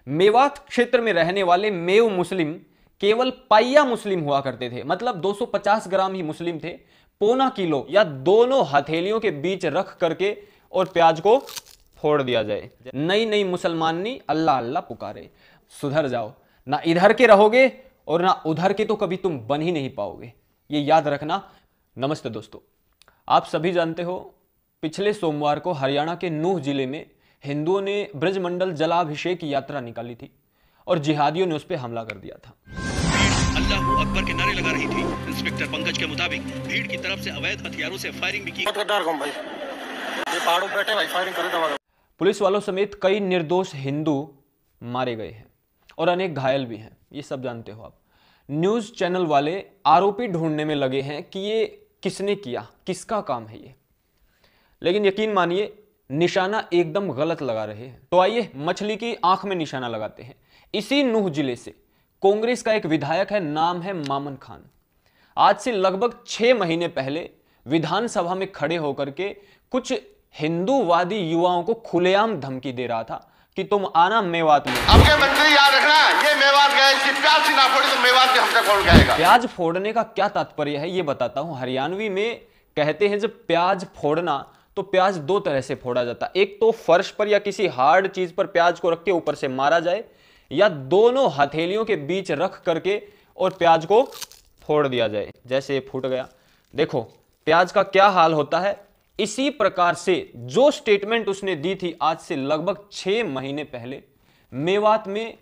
मेवात क्षेत्र में रहने वाले मेव मुस्लिम केवल पाइया मुस्लिम हुआ करते थे, मतलब 250 ग्राम ही मुस्लिम थे। पौना किलो या दोनों हथेलियों के बीच रख करके और प्याज को फोड़ दिया जाए। नई नई मुसलमानी अल्लाह अल्लाह पुकारे। सुधर जाओ, ना इधर के रहोगे और ना उधर के, तो कभी तुम बन ही नहीं पाओगे, ये याद रखना। नमस्ते दोस्तों, आप सभी जानते हो पिछले सोमवार को हरियाणा के नूह जिले में हिंदुओं ने ब्रजमंडल जलाभिषेक की यात्रा निकाली थी और जिहादियों ने उस पर हमला कर दिया था। अल्लाहू अकबर के नारे लगा रही थी। इंस्पेक्टर पंकज के मुताबिक भीड़ की तरफ से अवैध हथियारों से फायरिंग भी की। पहाड़ों बैठे भाई, फायरिंग करे। पुलिस वालों समेत कई निर्दोष हिंदू मारे गए हैं और अनेक घायल भी हैं, ये सब जानते हो आप। न्यूज चैनल वाले आरोपी ढूंढने में लगे हैं कि ये किसने किया, किसका काम है ये, लेकिन यकीन मानिए निशाना एकदम गलत लगा रहे हैं। तो आइए मछली की आंख में निशाना लगाते हैं। इसी नूह जिले से कांग्रेस का एक विधायक है, नाम है मामन खान। आज से लगभग 6 महीने पहले विधानसभा में खड़े होकर के कुछ हिंदूवादी युवाओं को खुलेआम धमकी दे रहा था कि तुम आना मेवात में। आपके मंत्री याद रखना, ये मेवात गए, इसकी प्याज सी ना फोड़ी तो मेवात भी हमसे फोड़ जाएगा। प्याज फोड़ने का क्या तात्पर्य है ये बताता हूं। हरियाणवी में कहते हैं जब प्याज फोड़ना तो प्याज 2 तरह से फोड़ा जाता है। एक तो फर्श पर या किसी हार्ड चीज पर प्याज को रख के ऊपर से मारा जाए, या दोनों हथेलियों के बीच रख करके और प्याज को फोड़ दिया जाए। जैसे ये फूट गया, देखो प्याज का क्या हाल होता है। इसी प्रकार से जो स्टेटमेंट उसने दी थी आज से लगभग 6 महीने पहले मेवात में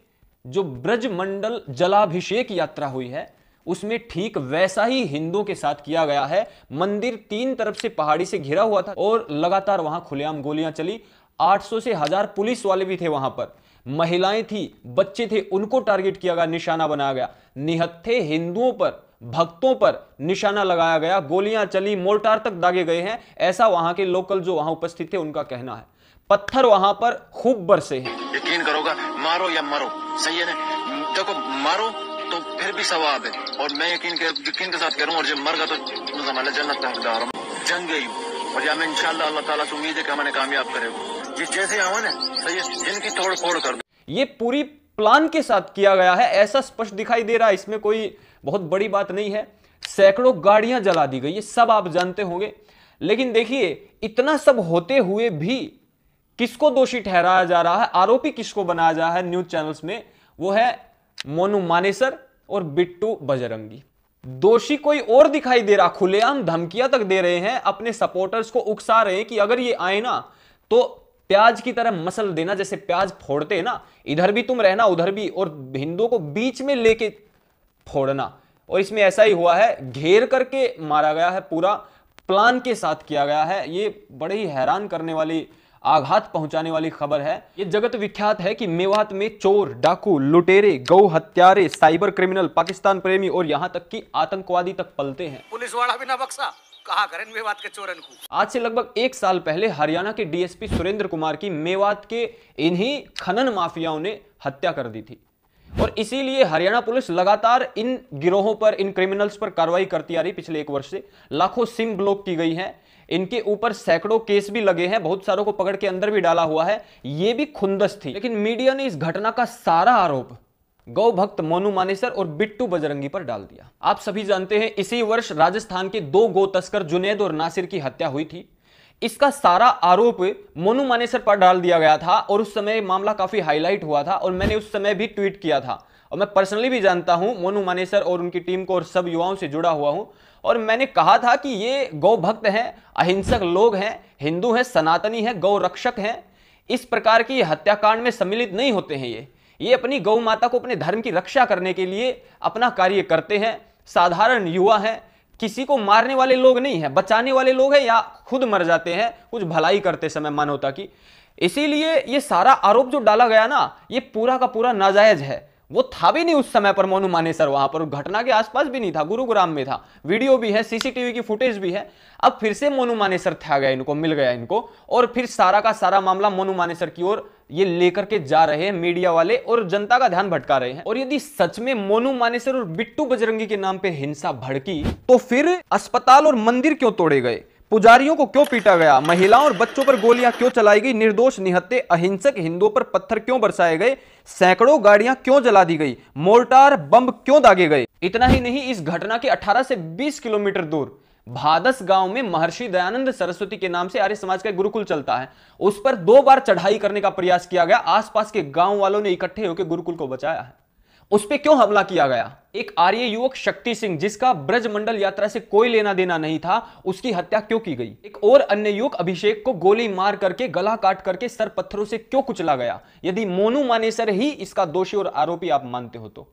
जो ब्रजमंडल जलाभिषेक यात्रा हुई है, उसमें ठीक वैसा ही हिंदुओं के साथ किया गया है। मंदिर 3 तरफ से पहाड़ी से घिरा हुआ था और लगातार वहां खुलेआम गोलियां चली। 800 से 1000 पुलिस वाले भी थे वहां पर, महिलाएं थी, बच्चे थे, उनको टारगेट किया गया, निशाना बनाया गया। निहत्थे हिंदुओं पर, भक्तों पर निशाना लगाया गया, गोलियां चली, मोर्टार तक दागे गए हैं, ऐसा वहां के लोकल जो वहां उपस्थित थे उनका कहना है। पत्थर वहां पर खूब बरसे हैं। यकीन करोगा, मारो या मरो, सही है ना। देखो मारो तो फिर भी सवाब है, और मैं यकीन के साथ करूं, और जब मर गया तो हमारे जन्नत का हकदार हूं। जंग गई और या मैं इंशाल्लाह अल्लाह ताला से उम्मीद है कि हमें कामयाब करेगा। जिस जैसे आवा ना सही है, जिनकी तोड़ फोड़ कर दो। ये पूरी प्लान के साथ किया गया है, ऐसा स्पष्ट दिखाई दे रहा है। इसमें कोई बहुत बड़ी बात नहीं है। सैकड़ों गाड़ियां जला दी गई, ये सब आप जानते होंगे। लेकिन देखिए इतना सब होते हुए भी किसको दोषी ठहराया जा रहा है, आरोपी किसको बनाया जा रहा है न्यूज चैनल्स में, वो है मोनू मानेसर और बिट्टू बजरंगी। दोषी कोई और दिखाई दे रहा, खुलेआम धमकियां तक दे रहे हैं, अपने सपोर्टर्स को उकसा रहे हैं कि अगर ये आए ना तो प्याज की तरह मसल देना, जैसे प्याज फोड़ते हैं ना, इधर भी तुम रहना उधर भी, और हिंदुओं को बीच में लेके फोड़ना। और इसमें ऐसा ही हुआ है, घेर करके मारा गया है, पूरा प्लान के साथ किया गया है। ये बड़े ही हैरान करने वाली, आघात पहुंचाने वाली खबर है। ये जगत विख्यात है कि मेवात में चोर, डाकू, लुटेरे, गौ हत्यारे, साइबर क्रिमिनल, पाकिस्तान प्रेमी और यहां तक कि आतंकवादी तक पलते हैं। पुलिस वाला भी ना बक्सा, कहा करें मेवात के चोरन को। आज से लगभग 1 साल पहले हरियाणा के डीएसपी सुरेंद्र कुमार की मेवात के इन्हीं खनन माफियाओं ने हत्या कर दी थी, और इसीलिए हरियाणा पुलिस लगातार इन गिरोहों पर, इन क्रिमिनल्स पर कार्रवाई करती आ रही। पिछले 1 वर्ष से लाखों सिम ब्लॉक की गई है, इनके ऊपर सैकड़ों केस भी लगे हैं, बहुत सारों को पकड़ के अंदर भी डाला हुआ है। यह भी खुंदस थी, लेकिन मीडिया ने इस घटना का सारा आरोप गौ भक्त मोनू मानेसर और बिट्टू बजरंगी पर डाल दिया। आप सभी जानते हैं इसी वर्ष राजस्थान के 2 गौ तस्कर जुनैद और नासिर की हत्या हुई थी। इसका सारा आरोप मोनू मानेसर पर डाल दिया गया था और उस समय मामला काफी हाईलाइट हुआ था और मैंने उस समय भी ट्वीट किया था। और मैं पर्सनली भी जानता हूं मोनू मानेसर और उनकी टीम को और सब युवाओं से जुड़ा हुआ हूं, और मैंने कहा था कि ये गौ भक्त हैं, अहिंसक लोग हैं, हिंदू हैं, सनातनी हैं, गौ रक्षक हैं, इस प्रकार की हत्याकांड में सम्मिलित नहीं होते हैं। ये अपनी गौ माता को, अपने धर्म की रक्षा करने के लिए अपना कार्य करते हैं। साधारण युवा हैं, किसी को मारने वाले लोग नहीं हैं, बचाने वाले लोग हैं या खुद मर जाते हैं कुछ भलाई करते समय मानवता की। इसीलिए ये सारा आरोप जो डाला गया ना, ये पूरा का पूरा नाजायज है। वो था भी नहीं उस समय पर मोनू मानेसर, वहां पर घटना के आसपास भी नहीं था, गुरुग्राम में था, वीडियो भी है, सीसीटीवी की फुटेज भी है। अब फिर से मोनू मानेसर था गया, इनको मिल गया इनको, और फिर सारा का सारा मामला मोनू मानेसर की ओर ये लेकर के जा रहे हैं मीडिया वाले और जनता का ध्यान भटका रहे हैं। और यदि सच में मोनू मानेसर और बिट्टू बजरंगी के नाम पे हिंसा भड़की तो फिर अस्पताल और मंदिर क्यों तोड़े गए, पुजारियों को क्यों पीटा गया, महिलाओं और बच्चों पर गोलियां क्यों चलाई गई, निर्दोष निहत्थे अहिंसक हिंदुओं पर पत्थर क्यों बरसाए गए, सैकड़ों गाड़ियां क्यों जला दी गई, मोर्टार बम क्यों दागे गए। इतना ही नहीं, इस घटना के 18 से 20 किलोमीटर दूर भादस गांव में महर्षि दयानंद सरस्वती के नाम से आर्य समाज का गुरुकुल चलता है, उस पर 2 बार चढ़ाई करने का प्रयास किया गया। आसपास के गांव वालों ने इकट्ठे होकर गुरुकुल को बचाया है। उस पर क्यों हमला किया गया? एक आर्य युवक शक्ति सिंह, जिसका ब्रजमंडल यात्रा से कोई लेना देना नहीं था, उसकी हत्या क्यों की गई? एक और अन्य युवक अभिषेक को गोली मार करके, गला काट करके सर पत्थरों से क्यों कुचला गया? यदि मोनू मानेसर ही इसका दोषी और आरोपी आप मानते हो तो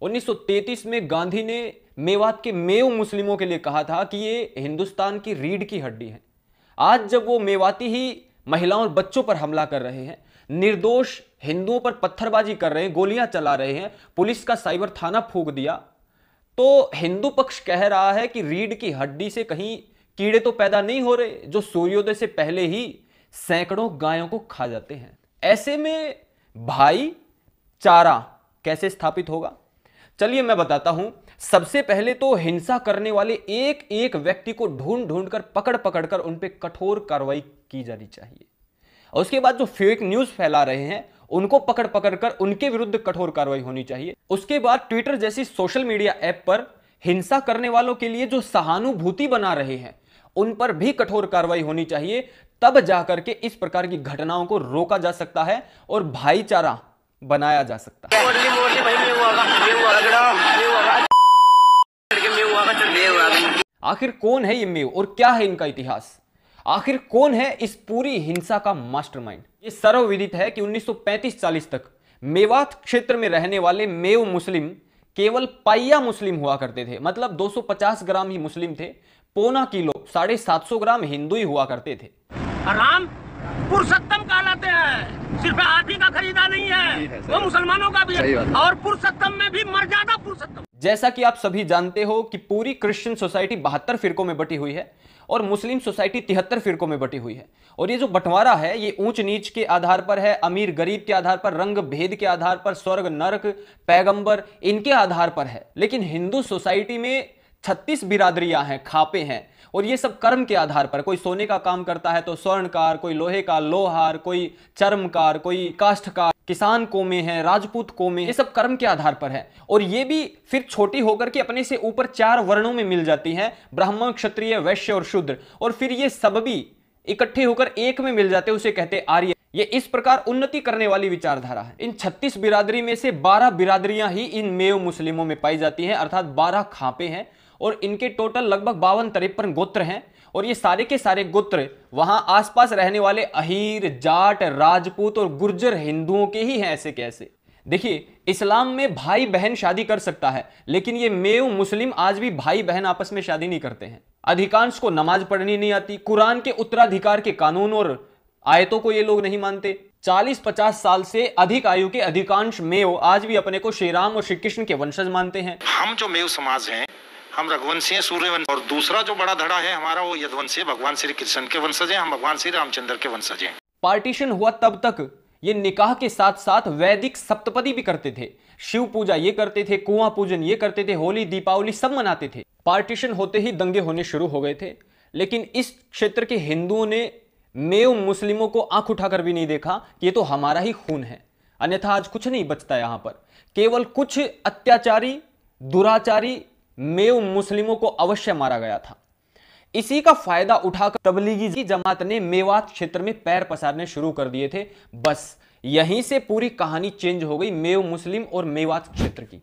1933 में गांधी ने मेवात के मेव मुस्लिमों के लिए कहा था कि ये हिंदुस्तान की रीढ़ की हड्डी है। आज जब वो मेवाती ही महिलाओं और बच्चों पर हमला कर रहे हैं, निर्दोष हिंदुओं पर पत्थरबाजी कर रहे हैं, गोलियां चला रहे हैं, पुलिस का साइबर थाना फूंक दिया, तो हिंदू पक्ष कह रहा है कि रीढ़ की हड्डी से कहीं कीड़े तो पैदा नहीं हो रहे जो सूर्योदय से पहले ही सैकड़ों गायों को खा जाते हैं। ऐसे में भाईचारा कैसे स्थापित होगा? चलिए मैं बताता हूं। सबसे पहले तो हिंसा करने वाले एक एक व्यक्ति को ढूंढ ढूंढ कर पकड़ पकड़ कर उन पर कठोर कार्रवाई की जानी चाहिए। और उसके बाद जो फेक न्यूज फैला रहे हैं उनको पकड़ पकड़ कर उनके विरुद्ध कठोर कार्रवाई होनी चाहिए। उसके बाद ट्विटर जैसी सोशल मीडिया ऐप पर हिंसा करने वालों के लिए जो सहानुभूति बना रहे हैं उन पर भी कठोर कार्रवाई होनी चाहिए। तब जाकर के इस प्रकार की घटनाओं को रोका जा सकता है और भाईचारा बनाया जा सकता है। आखिर कौन है ये मेव और क्या है इनका इतिहास? आखिर कौन है इस पूरी हिंसा का मास्टरमाइंड? ये सर्वविदित है कि 1935-40 तक मेवात क्षेत्र में रहने वाले मेव मुस्लिम केवल पाइया मुस्लिम हुआ करते थे, मतलब 250 ग्राम ही मुस्लिम थे, पौना किलो 750 ग्राम हिंदू ही हुआ करते थे। राम पुरुषोत्तम कहलाते हैं, सिर्फ आदमी का खरीदा नहीं है, वो मुसलमानों का भी है, और पुरुषोत्तम में भी मर्यादा पुरुषोत्तम। जैसा कि आप सभी जानते हो कि पूरी क्रिश्चियन सोसाइटी 72 फिरकों में बटी हुई है और मुस्लिम सोसाइटी 73 फिरकों में बटी हुई है। और ये जो बंटवारा है ये ऊंच नीच के आधार पर है, अमीर गरीब के आधार पर, रंग भेद के आधार पर, स्वर्ग नरक, पैगंबर, इनके आधार पर है। लेकिन हिंदू सोसाइटी में 36 बिरादरियां हैं, खापे हैं, और ये सब कर्म के आधार पर। कोई सोने का काम करता है तो स्वर्णकार, कोई लोहे का लोहार, कोई चर्मकार, कोई काष्ठकार, किसान कौमें हैं, राजपूत कौमें, ये सब कर्म के आधार पर है। और ये भी फिर छोटी होकर के अपने से ऊपर 4 वर्णों में मिल जाती हैं, ब्राह्मण, क्षत्रिय, वैश्य और शूद्र, और फिर ये सब भी इकट्ठे होकर एक में मिल जाते हैं, उसे कहते हैं आर्य। ये इस प्रकार उन्नति करने वाली विचारधारा है। इन 36 बिरादरी में से 12 बिरादरियां ही इन मेव मुस्लिमों में पाई जाती हैं, अर्थात 12 खापे हैं, और इनके टोटल लगभग 52-53 गोत्र हैं। और ये सारे के सारे गोत्र वहां आसपास रहने वाले अहीर, जाट, राजपूत और गुर्जर हिंदुओं के ही हैं ऐसे कैसे। देखिए, इस्लाम में भाई बहन शादी कर सकता है, लेकिन ये मेव मुस्लिम आज भी भाई बहन आपस में शादी नहीं करते हैं। अधिकांश को नमाज पढ़नी नहीं आती, कुरान के उत्तराधिकार के कानून और आयतों को ये लोग नहीं मानते। 40-50 साल से अधिक आयु के अधिकांश मेव आज भी अपने को श्री राम और श्री कृष्ण के वंशज मानते हैं। हम जो मेव समाज हैं, हम रघुवंशी हैं, सूर्यवंश, और दूसरा जो बड़ा धड़ा है हमारा वो यदुवंशी, भगवान श्री कृष्ण के वंशज हैं, हम भगवान श्री रामचंद्र के वंशज हैं। पार्टीशन हुआ तब तक ये निकाह के साथ साथ वैदिक सप्तपदी भी करते थे, शिव पूजा ये करते थे, कुआं पूजन ये करते थे, होली दीपावली सब मनाते थे। पार्टीशन होते ही दंगे होने शुरू हो गए थे, लेकिन इस क्षेत्र के हिंदुओं ने मेव मुस्लिमों को आंख उठाकर भी नहीं देखा कि ये तो हमारा ही खून है। अन्यथा आज कुछ नहीं बचता यहां पर, केवल कुछ अत्याचारी, दुराचारी मेव मुस्लिमों को अवश्य मारा गया था। इसी का फायदा उठाकर तबलीगी जमात ने मेवात क्षेत्र में पैर पसारने शुरू कर दिए थे। बस यहीं से पूरी कहानी चेंज हो गई मेव मुस्लिम और मेवात क्षेत्र की।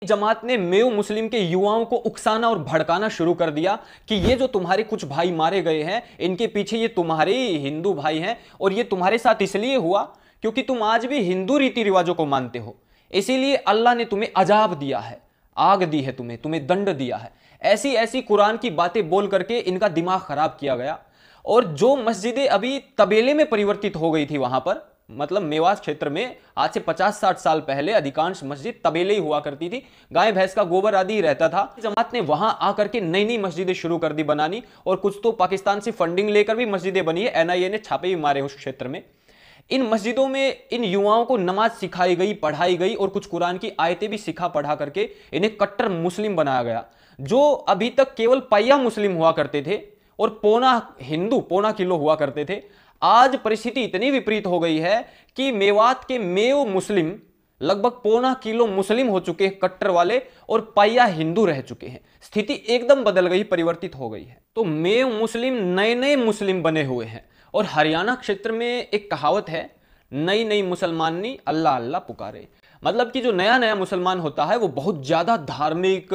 जमात ने मेव मुस्लिम के युवाओं को उकसाना और भड़काना शुरू कर दिया कि ये जो तुम्हारे कुछ भाई मारे गए हैं, इनके पीछे ये तुम्हारे हिंदू भाई हैं, और ये तुम्हारे साथ इसलिए हुआ क्योंकि तुम आज भी हिंदू रीति रिवाजों को मानते हो, इसीलिए अल्लाह ने तुम्हें अजाब दिया है, आग दी है, तुम्हें दंड दिया है। ऐसी ऐसी कुरान की बातें बोल करके इनका दिमाग खराब किया गया। और जो मस्जिदें अभी तबेले में परिवर्तित हो गई थी वहां पर, मतलब मेवात क्षेत्र में आज से 50-60 साल पहले अधिकांश मस्जिद तबेले ही हुआ करती थी, गाय भैंस का गोबर आदि ही रहता था। जमात ने वहां आकर के नई नई मस्जिदें शुरू कर दी बनानी, और कुछ तो पाकिस्तान से फंडिंग लेकर भी मस्जिदें बनी है, NIA ने छापे भी मारे उस क्षेत्र में। इन मस्जिदों में इन युवाओं को नमाज सिखाई गई, पढ़ाई गई, और कुछ कुरान की आयतें भी सिखा पढ़ा करके इन्हें कट्टर मुस्लिम बनाया गया। जो अभी तक केवल पाइया मुस्लिम हुआ करते थे और पौना हिंदू पौना किलो हुआ करते थे। आज परिस्थिति इतनी विपरीत हो गई है कि मेवात के मेव मुस्लिम लगभग पौना किलो मुस्लिम हो चुके हैं कट्टर वाले, और पाया हिंदू रह चुके हैं। स्थिति एकदम बदल गई, परिवर्तित हो गई है। तो मेव मुस्लिम नए नए मुस्लिम बने हुए हैं। और हरियाणा क्षेत्र में एक कहावत है, नई नई मुसलमानी अल्लाह अल्लाह पुकारे। मतलब कि जो नया नया मुसलमान होता है वो बहुत ज्यादा धार्मिक,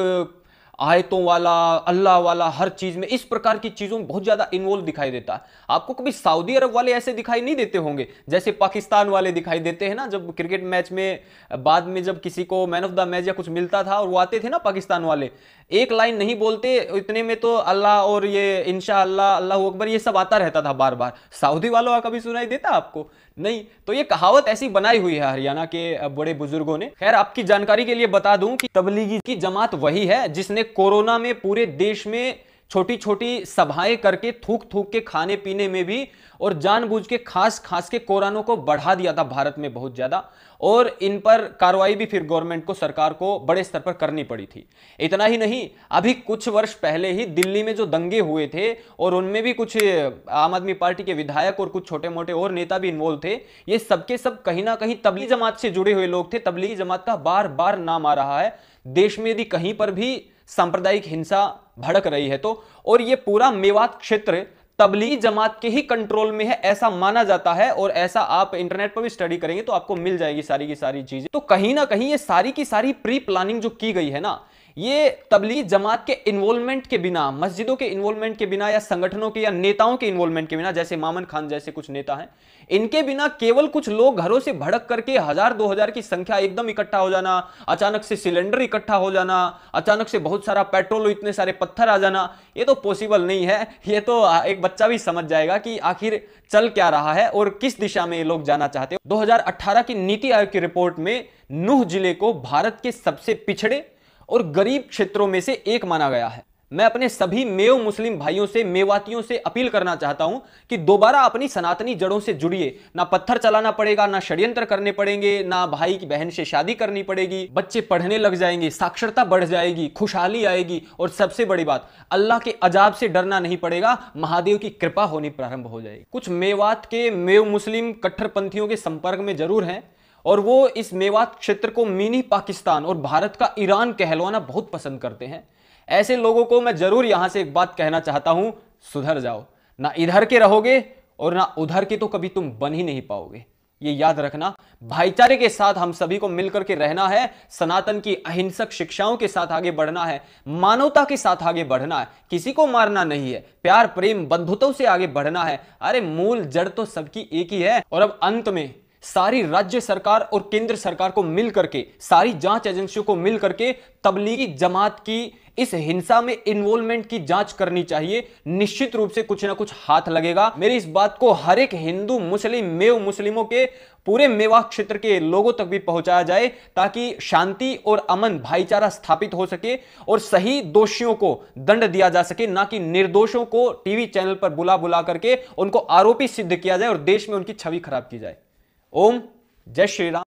आयतों वाला, अल्लाह वाला, हर चीज में इस प्रकार की चीजों में बहुत ज्यादा इन्वॉल्व दिखाई देता है। आपको कभी सऊदी अरब वाले ऐसे दिखाई नहीं देते होंगे जैसे पाकिस्तान वाले दिखाई देते हैं ना। जब क्रिकेट मैच में बाद में जब किसी को मैन ऑफ द मैच या कुछ मिलता था और वो आते थे ना पाकिस्तान वाले, एक लाइन नहीं बोलते, इतने में तो अल्लाह और ये इंशाअल्लाह, अल्लाह अकबर, ये सब आता रहता था बार बार। सऊदी वालों का कभी सुनाई देता आपको? नहीं। तो ये कहावत ऐसी बनाई हुई है हरियाणा के बड़े बुजुर्गों ने। खैर, आपकी जानकारी के लिए बता दूं कि तबलीगी की जमात वही है जिसने कोरोना में पूरे देश में छोटी छोटी सभाएं करके, थूक थूक के खाने पीने में भी, और जानबूझ के खास के कोरोना को बढ़ा दिया था भारत में बहुत ज्यादा। और इन पर कार्रवाई भी फिर गवर्नमेंट को, सरकार को बड़े स्तर पर करनी पड़ी थी। इतना ही नहीं, अभी कुछ वर्ष पहले ही दिल्ली में जो दंगे हुए थे और उनमें भी कुछ आम आदमी पार्टी के विधायक और कुछ छोटे मोटे और नेता भी इन्वॉल्व थे। ये सबके सब कहीं ना कहीं तबलीगी जमात से जुड़े हुए लोग थे। तबलीगी जमात का बार बार नाम आ रहा है देश में, यदि कहीं पर भी सांप्रदायिक हिंसा भड़क रही है तो। और ये पूरा मेवात क्षेत्र तबलीगी जमात के ही कंट्रोल में है, ऐसा माना जाता है। और ऐसा आप इंटरनेट पर भी स्टडी करेंगे तो आपको मिल जाएगी सारी की सारी चीजें। तो कहीं ना कहीं ये सारी की सारी प्री प्लानिंग जो की गई है ना, ये तबलीगी जमात के इन्वॉल्वमेंट के बिना, मस्जिदों के इन्वॉल्वमेंट के बिना, या संगठनों के या नेताओं के इन्वॉल्वमेंट के बिना, जैसे मामन खान जैसे कुछ नेता हैं, इनके बिना केवल कुछ लोग घरों से भड़क करके 1000-2000 की संख्या एकदम इकट्ठा हो जाना, अचानक से सिलेंडर इकट्ठा हो जाना, अचानक से बहुत सारा पेट्रोल, इतने सारे पत्थर आ जाना, ये तो पॉसिबल नहीं है। ये तो एक बच्चा भी समझ जाएगा कि आखिर चल क्या रहा है और किस दिशा में ये लोग जाना चाहते हैं। 2018 की नीति आयोग की रिपोर्ट में नूह जिले को भारत के सबसे पिछड़े और गरीब क्षेत्रों में से एक माना गया है। मैं अपने सभी मेव मुस्लिम भाइयों से, मेवातियों से अपील करना चाहता हूं कि दोबारा अपनी सनातनी जड़ों से जुड़िए। ना पत्थर चलाना पड़ेगा, ना षड्यंत्र करने पड़ेंगे, ना भाई की बहन से शादी करनी पड़ेगी, बच्चे पढ़ने लग जाएंगे, साक्षरता बढ़ जाएगी, खुशहाली आएगी, और सबसे बड़ी बात, अल्लाह के अजाब से डरना नहीं पड़ेगा, महादेव की कृपा होनी प्रारंभ हो जाएगी। कुछ मेवात के मेव मुस्लिम कट्टरपंथियों के संपर्क में जरूर हैं, और वो इस मेवात क्षेत्र को मिनी पाकिस्तान और भारत का ईरान कहलवाना बहुत पसंद करते हैं। ऐसे लोगों को मैं जरूर यहां से एक बात कहना चाहता हूं, सुधर जाओ। ना इधर के रहोगे और ना उधर के तो कभी तुम बन ही नहीं पाओगे। ये याद रखना। भाईचारे के साथ हम सभी को मिलकर के रहना है, सनातन की अहिंसक शिक्षाओं के साथ आगे बढ़ना है, मानवता के साथ आगे बढ़ना है, किसी को मारना नहीं है, प्यार प्रेम बंधुत्व से आगे बढ़ना है। अरे मूल जड़ तो सबकी एक ही है। और अब अंत में सारी राज्य सरकार और केंद्र सरकार को मिल करके, सारी जांच एजेंसियों को मिल करके तबलीगी जमात की इस हिंसा में इन्वॉल्वमेंट की जांच करनी चाहिए। निश्चित रूप से कुछ ना कुछ हाथ लगेगा। मेरी इस बात को हर एक हिंदू, मुस्लिम, मेव मुस्लिमों के पूरे मेवात क्षेत्र के लोगों तक भी पहुंचाया जाए, ताकि शांति और अमन, भाईचारा स्थापित हो सके और सही दोषियों को दंड दिया जा सके, ना कि निर्दोषों को टीवी चैनल पर बुला बुला करके उनको आरोपी सिद्ध किया जाए और देश में उनकी छवि खराब की जाए। ओम जय श्री राम।